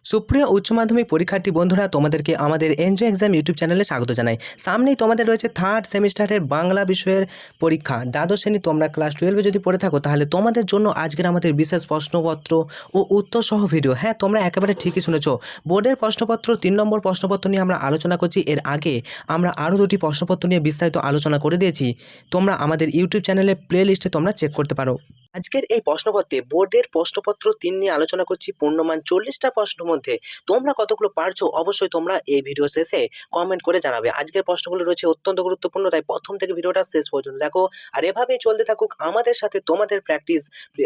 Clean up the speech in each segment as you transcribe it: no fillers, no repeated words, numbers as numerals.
সুপ্রিয় উচ্চ মাধ্যমিক পরীক্ষার্থী বন্ধুরা, তোমাদেরকে আমাদের এনজয় এক্সাম ইউটিউব চ্যানেলে স্বাগত জানাই। সামনেই তোমাদের রয়েছে থার্ড সেমিস্টারের বাংলা বিষয়ের পরীক্ষা। দ্বাদশ শ্রেণী তোমরা ক্লাস 12 যদি পড়ে থাকো, তাহলে তোমাদের জন্য আজকের আমাদের বিশেষ প্রশ্নপত্র ও উত্তর সহ ভিডিও। হ্যাঁ, তোমরা একেবারে ঠিকই শুনেছো। বোর্ডের প্রশ্নপত্র 3 নম্বর প্রশ্নপত্র নিয়ে আমরা আলোচনা করছি। এর আগে আমরা আরও দুটি প্রশ্নপত্র নিয়ে বিস্তারিত আলোচনা করে দিয়েছি। তোমরা আমাদের ইউটিউব চ্যানেলে প্লে লিস্টে তোমরা চেক করতে পারো। আজকের এই প্রশ্নপত্রে বোর্ডের প্রশ্নপত্র 3 নিয়ে আলোচনা করছি। পূর্ণমান 40টা প্রশ্নের মধ্যে তোমরা কতগুলো পারছো অবশ্যই তোমরা এই ভিডিও শেষে কমেন্ট করে জানাবে। আজকের প্রশ্নগুলো রয়েছে অত্যন্ত গুরুত্বপূর্ণ, তাই প্রথম থেকে ভিডিওটা শেষ পর্যন্ত দেখো। আর এভাবেই চলতে থাকুক আমাদের সাথে তোমাদের প্র্যাকটিস।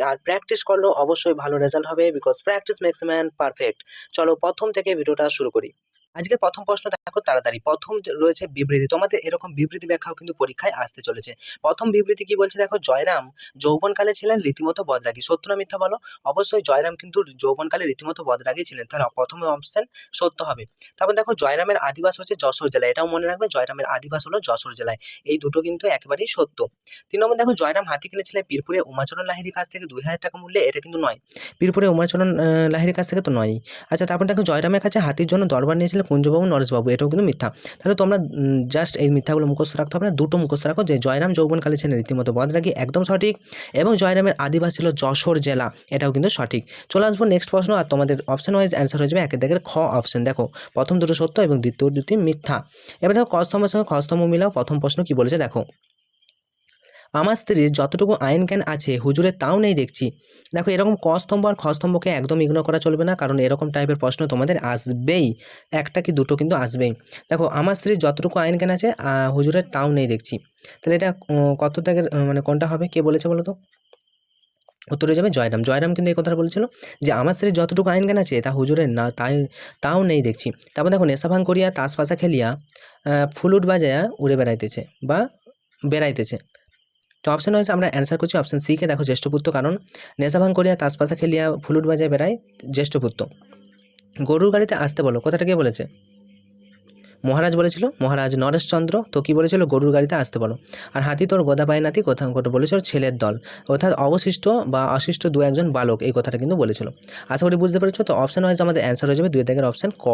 আর প্র্যাকটিস করলেও অবশ্যই ভালো রেজাল্ট হবে, because practice makes man perfect. চলো প্রথম থেকে ভিডিওটা শুরু করি। আজকের প্রথম প্রশ্ন দেখো তাড়াতাড়ি। প্রথম রয়েছে বিবৃতি। তোমাদের এরকম বিবৃতি ব্যাখ্যাও কিন্তু পরীক্ষায় আসতে চলেছে। প্রথম বিবৃতি কি বলছে দেখো, জয়রাম যৌবনকালে ছিলেন রীতিমতো বদরাগী। সত্য না মিথ্যা বলো? অবশ্যই জয়রাম কিন্তু যৌবনকালে রীতিমতো বদরাগী ছিলেন, তাহলে প্রথম অপশন সত্য হবে। তারপর দেখো, জয়রামের আদিবাস হচ্ছে যশোর জেলায়। এটাও মনে রাখবে, জয়রামের আদিবাস হলো যশোর জেলায়। এই দুটো কিন্তু একেবারেই সত্য। 3 নম্বর দেখো, জয়রাম হাতি কিনেছিলেন পীরপুরে উমাচরণ লাহিড়ীর কাছ থেকে 2000 টাকা মূল্যে। এটা কিন্তু নয়, পীরপুরে উমাচরণ লাহিড়ীর কাছ থেকে তো নয়। আচ্ছা, তারপর দেখো, জয়রামের কাছে হাতির জন্য দরবার নিয়েছিলেন কুঞ্জবাবু নরেশবাবু। এটাও কিন্তু মিথ্যা। তাহলে তোমরা জাস্ট এই মিথ্যাগুলো মুখস্থ রাখতে হবে না, দুটো মুখস্থ রাখো। যে জয়রাম যৌবনকালে ছিলেন রীতিমতো বদরাগী, একদম সঠিক। এবং জয়রামের আদিবাস ছিল যশোর জেলা, এটাও কিন্তু সঠিক। চলে আসবো নেক্সট প্রশ্ন। আর তোমাদের অপশন ওয়াইজ অ্যান্সার হয়ে যাবে একের দাগের খ অপশন। দেখো, প্রথম দুটো সত্য এবং দ্বিতীয় দুটি মিথ্যা। এবার দেখো, ক স্তম্ভের সঙ্গে খ স্তম্ভ মিলাও। প্রথম প্রশ্ন কি বলেছে দেখো, আমার স্ত্রীর যতটুকু আইন জ্ঞান আছে হুজুরের তাও নেই দেখছি। দেখো, এরকম ক স্তম্ভ আর খ স্তম্ভকে একদম ইগনোর করা চলবে না, কারণ এরকম টাইপের প্রশ্ন তোমাদের আসবেই, একটা কি দুটো কিন্তু আসবেই। দেখো, আমার স্ত্রীর যতটুকু আইন জ্ঞান আছে হুজুরের তাও নেই দেখছি। তাহলে এটা কত দাগের মানে কোনটা হবে, কে বলেছে বলো তো? উত্তরে যাবে জয়রাম। জয়রাম কিন্তু এই কথাটা বলেছিল যে আমার স্ত্রীর যতটুকু আইন জ্ঞান আছে তা হুজুরের না, তাও নেই দেখছি। তারপর দেখো, নেশা ভাঙ করিয়া তাস পাশা খেলিয়া ফুলুট বাজায়া উড়ে বেড়াইতেছে বা বেড়াইতেছে। তো অপশন হয়েছে, আমরা অ্যান্সার করছি অপশন সি কে। দেখো, জ্যেষ্ঠপুত্র, কারণ নেশা ভাঙ করিয়া তাসপাশা খেলিয়া ফুলুট বাজায় বেড়ায় জ্যেষ্ঠপুত্র। গরুর গাড়িতে আসতে বলো, কথাটা কে বলেছে? মহারাজ বলেছিল, মহারাজ নরেশচন্দ্র। তো কি বলেছিল? গরুর গাড়িতে আসতে বলো। আর হাতি তোর গদা পায় নাতি কোথাও কোথাও বলেছিল ছেলের দল, অর্থাৎ অবশিষ্ট বা অশিষ্ট দু একজন বালক, এই কথাটা কিন্তু বলেছিল। আশা করি বুঝতে পেরেছো। তো অপশন ওয়াইজ আমাদের অ্যান্সার হয়ে যাবে 2 দাগের অপশন ক।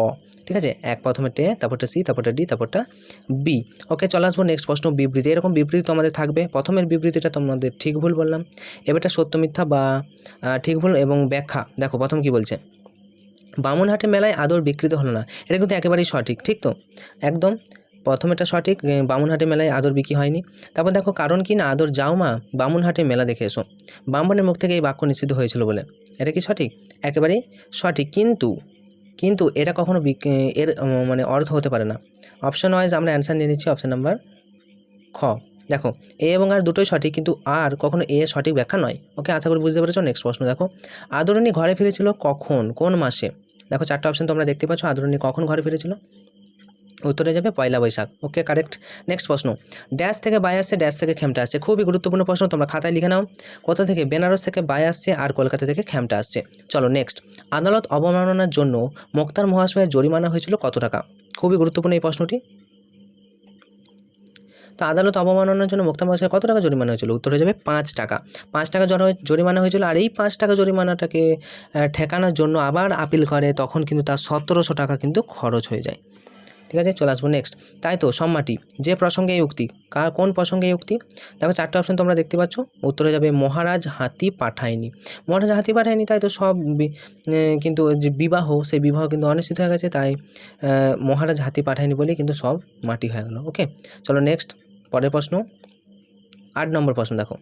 ঠিক আছে, এক প্রথমেরটা এ, তারপরটা সি, তারপরটা ডি, তারপরটা বি। ওকে, চলে আসবো নেক্সট প্রশ্ন। বিবৃতি। এরকম বিবৃতি তোমাদের থাকবে। প্রথমের বিবৃতিটা তোমাদের ঠিক ভুল বললাম, এবারটা সত্য মিথ্যা বা ঠিক ভুল এবং ব্যাখ্যা। দেখো, প্রথম কি বলছে, বামুনহাটে মেলায় আদর বিকৃত হলো না। এটা কিন্তু একেবারেই সঠিক, ঠিক তো? একদম প্রথমেরটা সঠিক, বামুনহাটে মেলায় আদর বিক্রি হয়নি। তারপর দেখো, কারণ কি না, আদর যাও মা বামুনহাটে মেলা দেখে এসো। ব্রাহ্মণের মুখ থেকে এই বাক্য নিষিদ্ধ হয়েছিল বলে। এটা কি সঠিক? একেবারেই সঠিক। কিন্তু কিন্তু এটা কখনো এর মানে অর্থ হতে পারে না। অপশন ওয়াইজ আমরা অ্যান্সার নিয়ে নিচ্ছি অপশন নাম্বার খ। দেখো, এ এবং আর দুটোই সঠিক, কিন্তু আর কখনো এ সঠিক ব্যাখ্যা নয়। ওকে, আশা করি বুঝতে পেরেছো। নেক্সট প্রশ্ন দেখো, আদরণী ঘরে ফিরেছিল কখন, কোন মাসে? দেখো, 4টা অপশন তোমরা দেখতে পাচ্ছ। আদরণী কখন ঘরে ফিরেছিল? উত্তরে যাবে পয়লা বৈশাখ। ওকে, কারেক্ট। নেক্সট প্রশ্ন, ড্যাশ থেকে বাই আসছে, ড্যাশ থেকে খেমটা আসছে। খুবই গুরুত্বপূর্ণ প্রশ্ন, তোমরা খাতায় লিখে নাও। কোথা থেকে? বেনারস থেকে বাই আসছে আর কলকাতা থেকে খেমটা আসছে। চলো নেক্সট, আদালত অবমাননার জন্য মোক্তার মহাশয়ের জরিমানা হয়েছিল কত টাকা? খুবই গুরুত্বপূর্ণ এই প্রশ্নটি। তো আদালত অবমাননার জন্য মোক্তার মহাশয়ের কত টাকা জরিমানা হয়েছিল? উত্তর হয়ে যাবে 5 টাকা। 5 টাকা জরিমানা হয়েছিল। আর এই 5 টাকা জরিমানাটাকে ঠেকানোর জন্য আবার আপিল করে, তখন কিন্তু তার 1700 টাকা কিন্তু খরচ হয়ে যায়। ঠিক আছে, চলে আসবো নেক্সট। তাই তো সম্মাটি যে প্রসঙ্গে এই উক্তি, কোন প্রসঙ্গে এই উক্তি? দেখো, 4টা অপশন তোমরা দেখতে পাচ্ছ। উত্তরে যাবে মহারাজ হাতি পাঠায়নি। মহারাজ হাতি পাঠায়নি, তাই তো সব কিন্তু যে বিবাহ, সেই বিবাহ কিন্তু অনিশ্চিত হয়ে গেছে, তাই মহারাজ হাতি পাঠায়নি বলেই কিন্তু সব মাটি হয়ে গেল। ওকে, চলো নেক্সট, পরের প্রশ্ন। 8 নম্বর প্রশ্ন দেখো,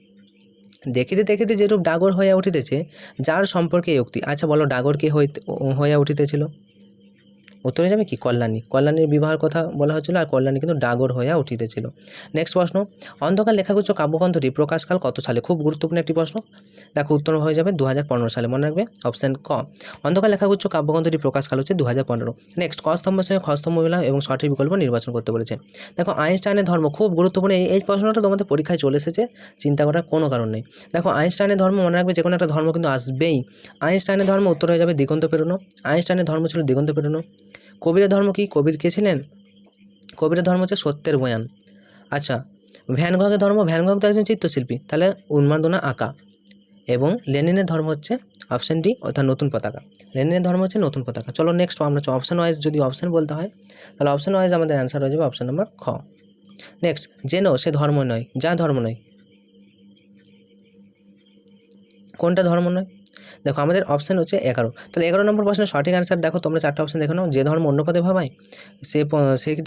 দেখিতে দেখিতে যেরূপ ডাগর হইয়া উঠিতেছে, যার সম্পর্কে এই উক্তি। আচ্ছা বলো, ডাগর কে হইয়া উঠিতেছিল? উত্তরে যাবে কি? কল্যাণী। কল্যাণীর বিবাহের কথা বলা হচ্ছিল, আর কল্যাণী কিন্তু ডাগর হইয়া উঠিতেছিল। নেক্সট প্রশ্ন, অন্ধকার লেখাগুচ্ছ কাব্যগ্রন্থটি প্রকাশকাল কত সালে? খুব গুরুত্বপূর্ণ একটি প্রশ্ন। দেখো, উত্তর হয়ে যাবে 2015 সালে। মনে রাখবে অপশন ক। অন্ধকার লেখাগুচ্ছ কাব্যগ্রন্থটি প্রকাশকাল হচ্ছে 2015। নেক্সট, ক স্তম্ভের সঙ্গে খ স্তম্ভ মিলাও এবং সঠিক বিকল্প নির্বাচন করতে বলেছে। দেখো, আইনস্টাইনের ধর্ম খুব গুরুত্বপূর্ণ। এই প্রশ্নটা তোমাদের পরীক্ষায় চলে এসেছে, চিন্তা করার কোনো কারণ নেই। দেখো, আইনস্টাইনের ধর্ম মনে রাখবে, যে কোনো একটা ধর্ম কিন্তু আসবেই। আইনস্টাইনের ধর্ম উত্তর হয়ে যাবে দিগন্ত পেরোনো। আইনস্টাইনের ধর্ম ছিল দিগন্ত পেরোনো। কবিরের ধর্ম কি? কবির কে ছিলেন? কবিরের ধর্ম হচ্ছে সত্যের বয়ান। আচ্ছা, ভ্যান গগের ধর্ম, ভ্যান গগ তো একজন চিত্রশিল্পী, তাহলে উন্মাদনা আঁকা। এবং লেনিনের ধর্ম হচ্ছে অপশন ডি অর্থাৎ নতুন পতাকা। লেনিনের ধর্ম হচ্ছে নতুন পতাকা। চলো নেক্সট আমরা অপশন ওয়াইজ যদি অপশন বলতে হয় তাহলে অপশন ওয়াইজ আমাদের অ্যান্সার হয়ে যাবে অপশন নাম্বার খ। নেক্সট, যেন সে ধর্ম নয় যা ধর্ম নয়, কোনটা ধর্ম নয়? দেখো আমাদের অপশান হচ্ছে 11। তাহলে 11 নম্বর প্রশ্নের সঠিক অ্যান্সার দেখো, তোমরা 4টা অপশান দেখো নাও। যে ধর্ম অন্য পদে ভাবায়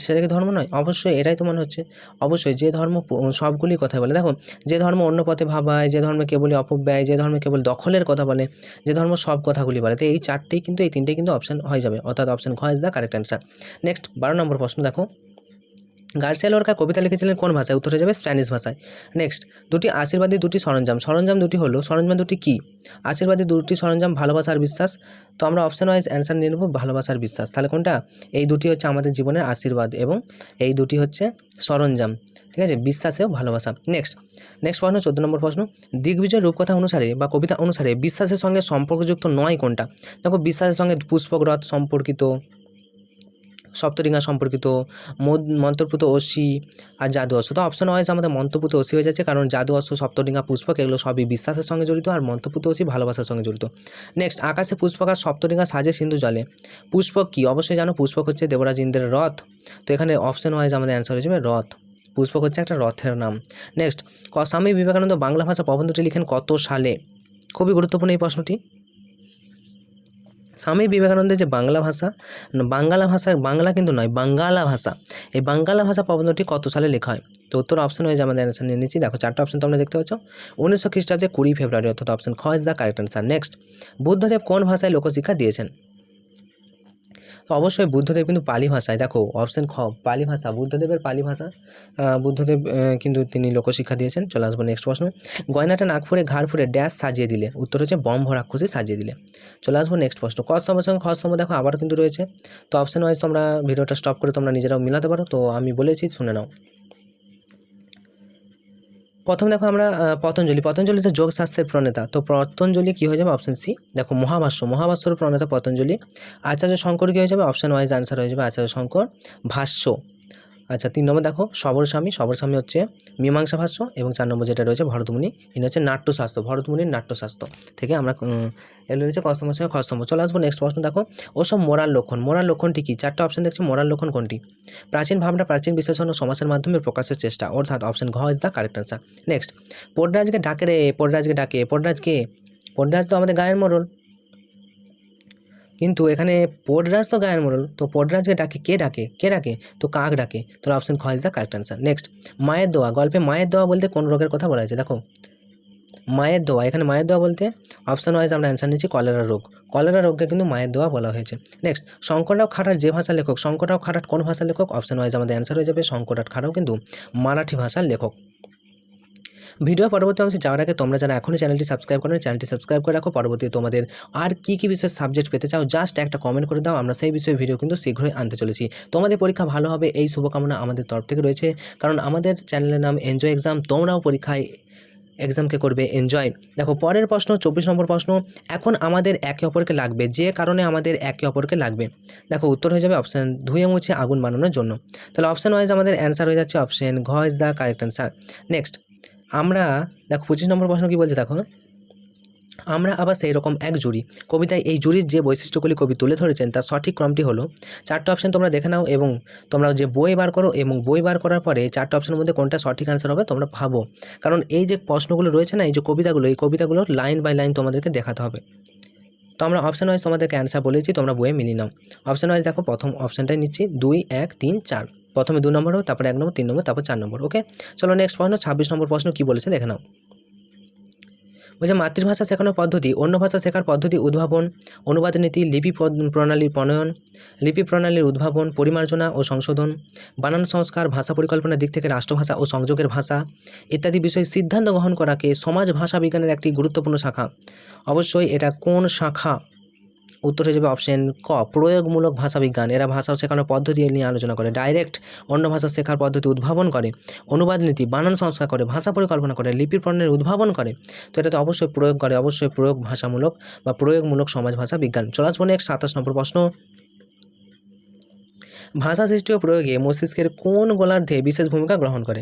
সেটা কি ধর্ম নয়? অবশ্যই এটাই তো মনে হচ্ছে। অবশ্যই যে ধর্ম সবগুলি কথা বলে। দেখো যে ধর্ম অন্য পথে ভাবায়, যে ধর্মে কেবলই অপব্যয়, যে ধর্মে কেবল দখলের কথা বলে, যে ধর্ম সব কথাগুলি বলে। তো এই 4টেই কিন্তু, এই 3টেই কিন্তু অপশান হয়ে যাবে, অর্থাৎ অপশান খ is the correct answer. Next 12 নম্বর প্রশ্ন দেখো, গার্সিয়া লোরকা কবিতা লিখেছিলেন কোন ভাষায়? উত্তর হয়ে যাবে স্প্যানিশ ভাষায়। নেক্সট, দুটি আশীর্বাদী দুটি সরঞ্জাম, সরঞ্জাম দুটি হলো, সরঞ্জাম দুটি কী? আশীর্বাদী দুটি সরঞ্জাম ভালোবাসার বিশ্বাস। তো আমরা অপশন ওয়াইজ অ্যান্সার নিয়ে নেব ভালোবাসার বিশ্বাস। তাহলে কোনটা? এই দুটি হচ্ছে আমাদের জীবনের আশীর্বাদ এবং এই দুটি হচ্ছে সরঞ্জাম, ঠিক আছে, বিশ্বাসেও ভালোবাসা। নেক্সট প্রশ্ন 14 নম্বর প্রশ্ন, দিগ্বিজয় রূপকথা অনুসারে বা কবিতা অনুসারে বিশ্বাসের সঙ্গে সম্পর্কযুক্ত নয় কোনটা? দেখো বিশ্বাসের সঙ্গে পুষ্পক রথ সম্পর্কিত, সপ্তডিঙা সম্পর্কিত, মন্ত্রপুত অসি আর জাদু অশ্ব। তো অপশন ওয়াইজ আমাদের মন্ত্রপুত অসি হয়ে যাচ্ছে, কারণ জাদু অশ্ব, সপ্তডিঙা, পুষ্পক এগুলো সবই বিশ্বাসের সঙ্গে জড়িত, আর মন্ত্রপুত অসি ভালোবাসার সঙ্গে জড়িত। নেক্সট, আকাশে পুষ্পক আর সপ্তডিঙা সাজে সিন্ধু জলে, পুষ্পক কি? অবশ্যই জানো, পুষ্পক হচ্ছে দেবরাজ ইন্দ্রের রথ। তো এখানে অপশন ওয়াইজ আমাদের অ্যান্সার হয়ে যাবে রথ। পুষ্পক হচ্ছে একটা রথের নাম। নেক্সট, স্বামী বিবেকানন্দ বাংলা ভাষা প্রবন্ধটি লিখেন কত সালে? খুবই গুরুত্বপূর্ণ এই প্রশ্নটি। স্বামী বিবেকানন্দের যে বাংলা ভাষা, বাংলা কিন্তু নয়, বাঙ্গালা ভাষা, এই বাঙ্গালা ভাষা প্রবন্ধটি কত সালে লেখা হয়? তো উত্তর অপশন হয়ে আমাদের অ্যান্সার নিয়ে নিচ্ছি। দেখো 4টা অপশন তোমরা দেখতে পাচ্ছ। 1900 খ্রিস্টাব্দে 20 ফেব্রুয়ারি, অর্থাৎ অপশন খ is the correct answer. Next, Buddhadeb কোন ভাষায় লোকশিক্ষা দিয়েছেন? তো অবশ্যই বুদ্ধদেব কিন্তু পালি ভাষায়, দেখো অপশন খ পালি ভাষা, বুদ্ধদেবের পালি ভাষা, বুদ্ধদেব কিন্তু তিনি লোকশিক্ষা দিয়েছেন। চলে আসবো নেক্সট প্রশ্ন, গয়নাটা নাগপুরে ঘাড় ফুরে ড্যাশ সাজিয়ে দিলে? উত্তর হচ্ছে ব্রহ্ম রাক্ষসী সাজিয়ে দিলে। চলে আসবো নেক্সট প্রশ্ন, ক স্তম্ভের সঙ্গে খ স্তম্ভ দেখো আবার কিন্তু রয়েছে। তো অপশন ওয়াইজ তোমরা ভিডিওটা স্টপ করে তোমরা নিজেরাও মিলাতে পারো। তো আমি বলেছি, শুনে নাও। প্রথম দেখো আমরা পতঞ্জলি তো যোগশাস্ত্রের প্রণেতা। তো পতঞ্জলি কী হয়ে যাবে? Option C. দেখো মহাভাষ্যর প্রণেতা পতঞ্জলি। আচার্য শঙ্কর কী হয়ে যাবে? অপশন ওয়াইজ আনসার হয়ে যাবে আচার্য শঙ্কর ভাষ্য। আচ্ছা 3 নম্বর দেখো সবরস্বামী হচ্ছে মীমাংসা ভাষ্য, এবং 4 নম্বর যেটা রয়েছে ভরতমুনি, ইনি হচ্ছে নাট্যশাস্ত্র, ভরতমুনির নাট্যশাস্ত্র থেকে আমরা এগুলো রয়েছে কস্তম্ভের সঙ্গে খস্তম্ভ। চলে আসবো নেক্সট প্রশ্ন দেখো, ওসব মোরাল লক্ষণটি কি? 4টা অপশন দেখছি, মোরাল লক্ষণ কোনটি? প্রাচীন ভাবনা, প্রাচীন বিশ্লেষণ ও সমাজের মাধ্যমে প্রকাশের চেষ্টা, অর্থাৎ অপশন ঘ is the correct answer. Next, পোডরাজকে ডাকে রে, পোডরাজ তো আমাদের গায়ের মোড়ল, কিন্তু এখানে পোডরাজ তো গায়ের মোড়ল, তো পোডরাজকে ডাকে, কে ডাকে? তো কাক ডাকে। তাহলে অপশন খ is the correct answer. Next, মায়ের দোয়া গল্পে মায়ের দোয়া বলতে কোন রোগের কথা বলা হয়েছে? দেখো মায়ের দোয়া, এখানে মায়ের দোয়া বলতে অপশন ওয়াইজ আমরা অ্যান্সার নিচ্ছি কলেরা রোগকে কিন্তু মায়ের দোয়া বলা হয়েছে। নেক্সট, শঙ্কররাও খাঁটার যে ভাষার লেখক, শঙ্কররাও খাঁটার কোন ভাষার লেখক? অপশন ওয়াইজ আমাদের অ্যান্সার হয়ে যাবে শঙ্কররাও খাঁটাও কিন্তু মারাঠি ভাষার লেখক। ভিডিও পরবর্তী অংশে যাওয়ার আগে তোমরা যারা এখনই চ্যানেলটি সাবস্ক্রাইব করেন, চ্যানেলটি সাবস্ক্রাইব করে রাখো। পরবর্তী তোমাদের আর কী বিষয়ে সাবজেক্ট পেতে চাও জাস্ট একটা কমেন্ট করে দাও, আমরা সেই বিষয়ে ভিডিও কিন্তু শীঘ্রই আনতে চলেছি। তোমাদের পরীক্ষা ভালো হবে এই শুভকামনা আমাদের তরফ থেকে রয়েছে, কারণ আমাদের চ্যানেলের নাম এনজয় এক্সাম। তোমরাও পরীক্ষায় এক্সামকে করবে এনজয়। দেখো পরের প্রশ্ন 24 নম্বর প্রশ্ন, এখন আমাদের একে অপরকে লাগবে, যে কারণে আমাদের একে অপরকে লাগবে? দেখো উত্তর হয়ে যাবে অপশান ধুয়ে মুছে আগুন বানানোর জন্য। তাহলে অপশান ওয়াইজ আমাদের অ্যান্সার হয়ে যাচ্ছে অপশান ঘ is the correct answer. Next, আমরা দেখো 25 নম্বর প্রশ্ন কী বলছে দেখো, আমরা আবার সেই রকম এক জুড়ি কবিতায় এই জুড়ির যে বৈশিষ্ট্যগুলি কবি তুলে ধরেছেন তার সঠিক ক্রমটি হলো, 4টা অপশন তোমরা দেখে নাও এবং তোমরা যে বই বার করো, এবং বই বার করার পরে 4টা অপশনের মধ্যে কোনটা সঠিক অ্যান্সার হবে তোমরা ভাবো, কারণ এই যে প্রশ্নগুলো রয়েছে না, এই যে কবিতাগুলো, এই কবিতাগুলোর লাইন বাই লাইন তোমাদেরকে দেখাতে হবে। তো আমরা অপশন ওয়াইজ তোমাদেরকে অ্যান্সার বলেছি, তোমরা বইয়ে মিলিয়ে নাও। অপশন ওয়াইজ দেখো প্রথম অপশনটাই নিচ্ছি 2, 1, 3, 4, প্রথমে 2 নম্বর হবে, তারপরে 1 নম্বর, 3 নম্বর, তারপর 4 নম্বর। ওকে, চলো নেক্সট প্রশ্ন 26 নম্বর প্রশ্ন কী বলেছে দেখে নাও। বলছে মাতৃভাষা শেখানোর পদ্ধতি, অন্য ভাষা শেখার পদ্ধতি উদ্ভাবন, অনুবাদ নীতি, লিপি প্রণালীর প্রণয়ন, লিপি প্রণালীর উদ্ভাবন, পরিমার্জনা ও সংশোধন, বানান সংস্কার, ভাষা পরিকল্পনার দিক থেকে রাষ্ট্রভাষা ও সংযোগের ভাষা ইত্যাদি বিষয়ে সিদ্ধান্ত গ্রহণ করাকে সমাজ ভাষা বিজ্ঞানের একটি গুরুত্বপূর্ণ শাখা। অবশ্যই এটা কোন শাখা? উত্তর হয়ে যাবে অপশন ক প্রয়োগমূলক ভাষাবিজ্ঞান। এরা ভাষা শেখানোর পদ্ধতি নিয়ে আলোচনা করে, ডাইরেক্ট অন্য ভাষা শেখার পদ্ধতি উদ্ভাবন করে, অনুবাদ নীতি, বানান সংস্কার করে, ভাষা পরিকল্পনা করে, লিপির প্রণালীর উদ্ভাবন করে। তো এটা তো অবশ্যই প্রয়োগ করে, অবশ্যই প্রয়োগ ভাষামূলক বা প্রয়োগমূলক সমাজ ভাষা বিজ্ঞান। চলে আসবো নেক্সট 27 নম্বর প্রশ্ন, ভাষা সৃষ্টি ও প্রয়োগে মস্তিষ্কের কোন গোলার্ধে বিশেষ ভূমিকা গ্রহণ করে?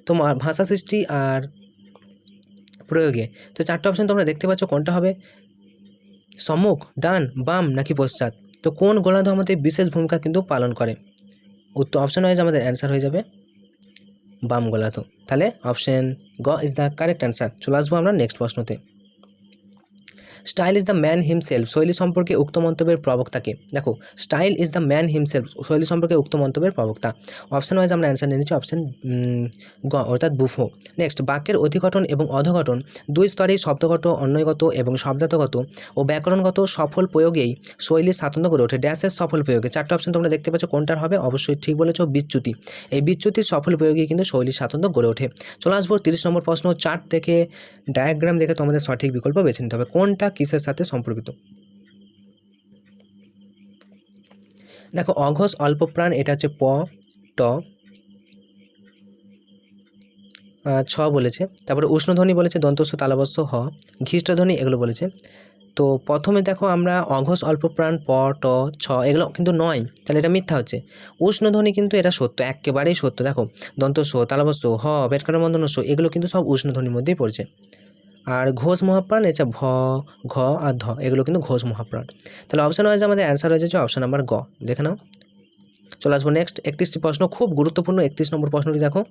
তো ভাষা সৃষ্টি আর প্রয়োগে। তো চারটে অপশন তোমরা দেখতে পাচ্ছ, কোনটা হবে? সম্মুখ, ডান, বাম নাকি পশ্চাৎ? তো কোন গোলার্ধ মধ্যে বিশেষ ভূমিকা কিন্তু পালন করে? উত্তর অপশন ওয়াইজ আমাদের অ্যান্সার হয়ে যাবে বাম গোলার্ধ। তাহলে অপশন গ ইজ দ্য কারেক্ট অ্যান্সার। চলে আসবো আমরা নেক্সট প্রশ্নতে। Style is the man himself শৈলী সম্পর্কে উক্ত মন্তব্যের প্রবক্তাকে। দেখো, style is the man himself শৈলী সম্পর্কে উক্ত মন্তব্যের প্রবক্তা। অপশন ওয়াইজ আমরা অ্যান্সার নিয়ে নিচ্ছি অপশন গ অর্থাৎ বুফো। নেক্সট, বাক্যের অধিঘটন এবং অধঘটন দুই স্তরেই শব্দগত, অন্বয়গত এবং শব্দার্থগত ও ব্যাকরণগত সফল প্রয়োগেই শৈলীর স্বাতন্ত্র্য গড়ে ওঠে। ড্যাশের সফল প্রয়োগে। চারটে অপশন তোমরা দেখতে পাচ্ছ, কোনটার হবে? অবশ্যই ঠিক বলেছ, বিচ্যুতি। এই বিচ্যুতির সফল প্রয়োগে কিন্তু শৈলীর স্বাতন্ত্র্য গড়ে ওঠে। চলে আসবো 30 নম্বর প্রশ্ন। চার্ট থেকে, ডায়াগ্রাম দেখে তোমাদের সঠিক বিকল্প বেছে নিতে হবে। কোনটা কিসের সাথে সম্পর্কিত? দেখো, অঘোষ অল্পপ্রাণ, এটা হচ্ছে প, ট, ছ বলেছে। তারপরে উষ্ণধ্বনি বলেছে দন্তস্ব তালবস্য হ, ঘিষ্টধ্বনি এগুলো বলেছে। তো প্রথমে দেখো আমরা অঘোষ অল্পপ্রাণ প, ট, ছ এগুলো কিন্তু নয়, তাহলে এটা মিথ্যা হচ্ছে। উষ্ণধ্বনি কিন্তু এটা সত্য, একেবারেই সত্য। দেখো, দন্তস্ব, তালবস্য, হ, পেটকাটা বন্ধনস্ব এগুলো কিন্তু সব উষ্ণধ্বনির মধ্যেই পড়ছে। আর ঘোষ মহাপ্রাণ, এটা ভ, ঘ আর ধ এগুলো কিন্তু ঘোষ মহাপ্রাণ। তাহলে অপশন ওয়াইজ আমাদের অ্যান্সার হয়ে যাচ্ছে অপশন নাম্বার গ। দেখে নাও। চলে আসবো নেক্সট 31টি প্রশ্ন, খুব গুরুত্বপূর্ণ 31 নম্বর প্রশ্নটি দেখো।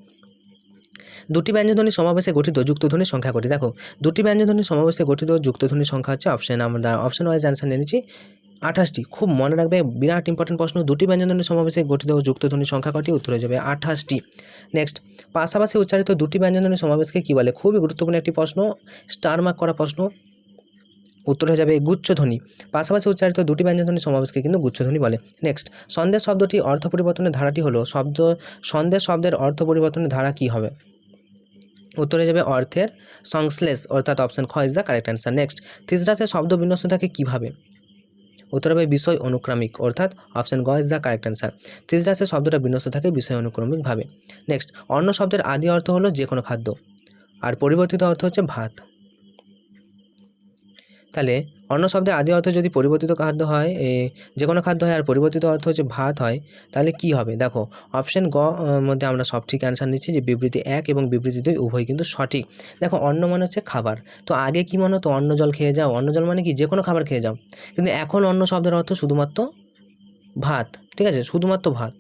দুটি ব্যঞ্জনধ্বনির সমাবেশে গঠিত যুক্তধ্বনির সংখ্যা কটি? দেখো, দুটি ব্যঞ্জনধ্বনির সমাবেশে গঠিত যুক্তধ্বনির সংখ্যা হচ্ছে আমরা অপশন ওয়াইজ অ্যান্সার নিয়ে নিচ্ছি 28টি। খুব মনে রাখবে, বিরাট ইম্পর্টেন্ট প্রশ্ন। দুটি ব্যঞ্জনধ্বনির সমাবেশে গঠিত যুক্তধ্বনির সংখ্যা কটি? উত্তর হয়ে যাবে 28টি। নেক্সট, পাশাপাশি উচ্চারিত দুটি ব্যঞ্জনধ্বনির সমাবেশকে কী বলে? খুবই গুরুত্বপূর্ণ একটি প্রশ্ন, স্টার মার্ক করা প্রশ্ন। উত্তর হয়ে যাবে গুচ্ছধ্বনি। পাশাপাশি উচ্চারিত দুটি ব্যঞ্জনধ্বনির সমাবেশকে কিন্তু গুচ্ছধ্বনি বলে। নেক্সট, সন্দেশ শব্দটি অর্থ পরিবর্তনের ধারাটি হলো সন্দেশ শব্দের অর্থ পরিবর্তনের ধারা কী হবে? উত্তর হয়ে যাবে অর্থের সংশ্লেষ, অর্থাৎ অপশন খ is the correct answer. Next, থিসরাসের শব্দ বিন্যস্ত থাকে কীভাবে? উত্তর হবে বিষয় অনুক্রমিক, অর্থাৎ অপশন গ ইজ দ্য কারেক্ট অ্যান্সার। থিসরাসের শব্দটা বিন্যস্ত থাকে বিষয় অনুক্রমিকভাবে। নেক্সট, অন্ন শব্দের আদি অর্থ হলো যে কোনো খাদ্য, আর পরিবর্তিত অর্থ হচ্ছে ভাত। তাহলে অন্য শব্দের আদি অর্থ যদি পরিবর্তিত খাদ্য হয়, যে কোনো খাদ্য হয় আর পরিবর্তিত অর্থ হচ্ছে ভাত হয়, তাহলে কি হবে? দেখো, অপশন গ মধ্যে আমরা সব ঠিক অ্যান্সার নিচ্ছি, যে বিবৃতি 1 এবং বিবৃতি 2 উভয় কিন্তু সঠিক। দেখো, অন্ন মানে হচ্ছে খাবার। তো আগে কি মনে হতো? অন্ন জল খেয়ে যাও। অন্ন জল মানে কি? যে কোনো খাবার খেয়ে যাও। কিন্তু এখন অন্ন শব্দের অর্থ শুধুমাত্র ভাত, ঠিক আছে, শুধুমাত্র ভাত।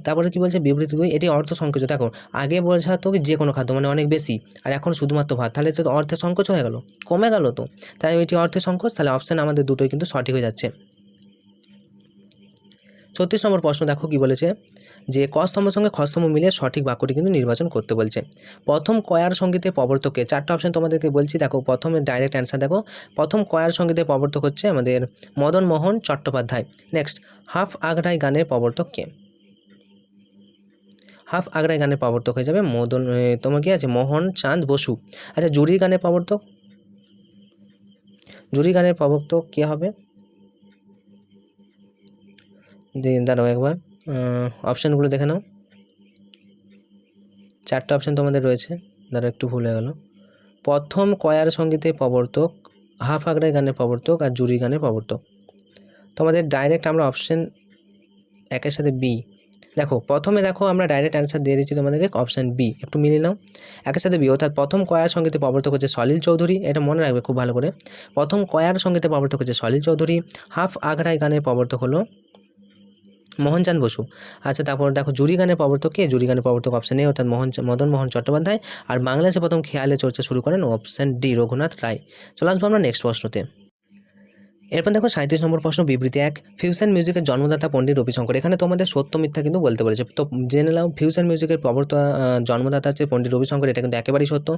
তারপরে কি বলছে? বিবৃতি 2, এটি অর্থ সংকোচ। দেখো, আগে বোঝাতো কি যে কোনো খাদ্য মানে অনেক বেশি, আর এখন শুধুমাত্র ভাত, তাহলে তো অর্থের সংকোচ হয়ে গেল, কমে গেল। তো তাই এটি অর্থের সংকোচ। তাহলে অপশান আমাদের দুটোই কিন্তু সঠিক হয়ে যাচ্ছে। 36 নম্বর প্রশ্ন দেখো কি বলেছে, যে ক স্তম্ভের সঙ্গে খ স্তম্ভ মিলিয়ে সঠিক বাক্যটি কিন্তু নির্বাচন করতে বলছে। প্রথম কয়ার সঙ্গীতের প্রবর্তককে। চারটা অপশন তোমাদেরকে বলছি, দেখো প্রথমে ডাইরেক্ট অ্যান্সার দেখো। প্রথম কয়ার সঙ্গীতের প্রবর্তক হচ্ছে আমাদের মদন মোহন চট্টোপাধ্যায়। নেক্সট, হাফ আগ্রাই গানের প্রবর্তক কে? হাফ আগ্রাই গানের প্রবর্তক হয়ে যাবে তোমার কি আছে? মোহন চাঁদ বসু। আচ্ছা, জুরি গানের প্রবর্তক? জুরি গানের প্রবর্তক কে হবে? দাঁড়াও একবার অপশানগুলো দেখে নাও। চারটা অপশান তোমাদের রয়েছে, দাঁড়াও একটু ভুল হয়ে গেল। প্রথম কয়ার সঙ্গীতের প্রবর্তক, হাফ আগ্রাই গানের প্রবর্তক আর জুরি গানের প্রবর্তক। তোমাদের ডাইরেক্ট আমরা অপশান একের সাথে বি। দেখো, প্রথমে দেখো আমরা ডাইরেক্ট অ্যান্সার দিয়ে দিচ্ছি তোমাদেরকে অপশান বি, একটু মিলিয়ে নাও। একের সাথে বি, অর্থাৎ প্রথম কয়ার সঙ্গীতের প্রবর্তক হচ্ছে সলিল চৌধুরী। এটা মনে রাখবে খুব ভালো করে। প্রথম কয়ার সঙ্গীতের প্রবর্তক হচ্ছে সলিল চৌধুরী। হাফ আগ্রাই গানের প্রবর্তক হলো মোহনচাঁদ বসু। আচ্ছা, তারপর দেখো জুরি গানের প্রবর্তক কে? জুরি গানের প্রবর্তক অপশান এ, অর্থাৎ মদন মোহন চট্টোপাধ্যায়। আর বাংলাদেশে প্রথম খেয়ালে চর্চা শুরু করেন অপশান ডি, রঘুনাথ রায়। চলে আসবো আমরা নেক্সট প্রশ্নতে। এরপর দেখো 37 নম্বর প্রশ্ন, বিবৃতি 1, ফিউশন মিউজিকের জন্মদাতা পণ্ডিত রবিশঙ্কর। এখানে তোমাদের সত্য মিথ্যা কিন্তু বলতে বলেছে। তো জেনে নাও, ফিউশন মিউজিকের জন্মদাতা হচ্ছে পণ্ডিত রবিশঙ্কর, এটা কিন্তু একেবারেই সত্য।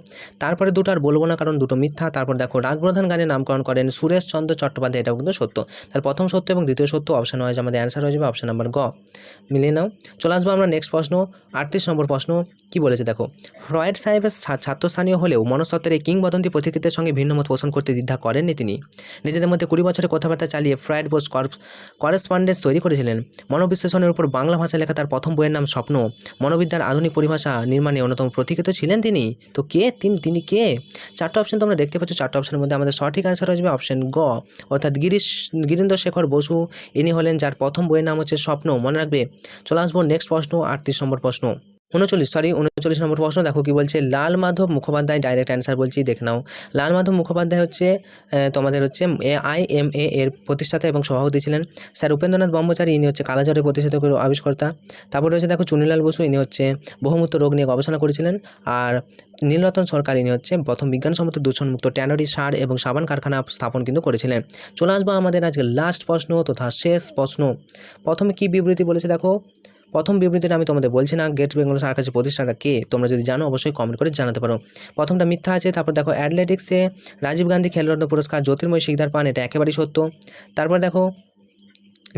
তারপরে দুটো আর বলবো না, কারণ দুটো মিথ্যা। তারপর দেখো, রাগপ্রধান গানের নামকরণ করেন সুরেশ চন্দ্র চট্টোপাধ্যায়, এটাও কিন্তু সত্য। তাহলে প্রথম সত্য এবং দ্বিতীয় সত্য। অপশান ওয়াইজ আমাদের অ্যান্সার হয়ে যাবে অপশান নাম্বার গ, মিলিয়ে নাও। চলে আসবো আমরা নেক্সট প্রশ্ন, 38 নম্বর প্রশ্ন। কি বলেছে দেখো, ফ্রয়েড সাহেবের ছাত্রস্থানীয় হলেও মনস্তত্ত্বের এই কিংবদন্তি প্রতিকৃতির সঙ্গে ভিন্ন মত পোষণ করতে দ্বিধা করেননি তিনি। নিজেদের মধ্যে 20 বছরের কথাবার্তা চালিয়ে ফ্রয়েড বোস করেসপন্ডেন্স তৈরি করেছিলেন। মনোবিশ্লেষণের উপর বাংলা ভাষায় লেখা তার প্রথম বইয়ের নাম স্বপ্ন। মনোবিদ্যার আধুনিক পরিভাষা নির্মাণে অন্যতম প্রতীক্ষিত ছিলেন তিনি। তো কে তিনি কে? চারটা অপশন তোমরা দেখতে পাচ্ছ। চারটা অপশনের মধ্যে আমাদের সঠিক অ্যান্সার হয়ে যাবে অপশন গ, অর্থাৎ গিরীন্দ্র শেখর বসু। ইনি হলেন যার প্রথম বইয়ের নাম হচ্ছে স্বপ্ন, মনে রাখবে। চলে আসবো নেক্সট প্রশ্ন, 38 নম্বর প্রশ্ন। উনচল্লিশ নম্বর প্রশ্ন দেখো কি বলছে, লাল মাধব মুখোপাধ্যায়, ডাইরেক্ট অ্যান্সার বলছি দেখে নাও। লাল মাধব মুখোপাধ্যায় হচ্ছে তোমাদের হচ্ছে AIMA এর প্রতিষ্ঠাতা এবং সভাপতি ছিলেন। স্যার উপেন্দ্রনাথ ব্রহ্মচারী, ইনি হচ্ছে কালাজ্বরের প্রতিষেধক আবিষ্কর্তা। তারপর রয়েছে দেখো চুনিলাল বসু, ইনি হচ্ছে বহুমূত্র রোগ নিয়ে গবেষণা করেছিলেন। আর নীলরতন সরকার, ইনি হচ্ছে প্রথম বিজ্ঞানসম্মত দূষণমুক্ত ট্যানারি সার এবং সাবান কারখানা স্থাপন কিন্তু করেছিলেন। চলে আসবো আমাদের আজকে লাস্ট প্রশ্ন তথা শেষ প্রশ্ন। প্রথমে কি বিবৃতি বলেছে দেখো, প্রথম বিবৃতিটা আমি তোমাদের বলছি না। গেট বেঙ্গল সার্কাসের প্রতিষ্ঠাতা কে, তোমরা যদি জানো অবশ্যই কমেন্ট করে জানাতে পারো। প্রথমটা মিথ্যা আছে। তারপর দেখো অ্যাথলেটিক্সে রাজীব গান্ধী খেলরত্ন পুরস্কার জ্যোতির্ময় শিকদার পান, এটা একেবারেই সত্য। তারপর দেখো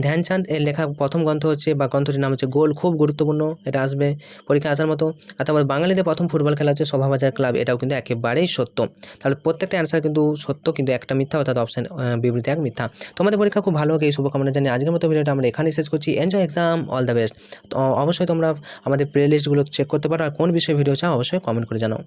ধ্যানচাঁদ এর লেখা প্রথম গ্রন্থ হচ্ছে বা গ্রন্থটির নাম হচ্ছে গোল, খুব গুরুত্বপূর্ণ, এটা আসবে পরীক্ষা আসার মতো। আর তারপর বাঙালিদের প্রথম ফুটবল খেলা হচ্ছে শোভাবাজার ক্লাব, এটাও কিন্তু একেবারেই সত্য। তাহলে প্রত্যেকটা অ্যান্সার কিন্তু সত্য, কিন্তু একটা মিথ্যা, অর্থাৎ অপশন বিবৃতি এক মিথ্যা। তোমাদের পরীক্ষা খুব ভালো হোক এই শুভকামনা জানিয়ে আজকের মতো ভিডিওটা আমরা এখানেই শেষ করছি। Enjoy exam, all the best. তো অবশ্যই তোমরা আমাদের প্লে লিস্টগুলো চেক করতে পারো, আর কোন বিষয়ে ভিডিও চাও অবশ্যই কমেন্ট করে জানাও।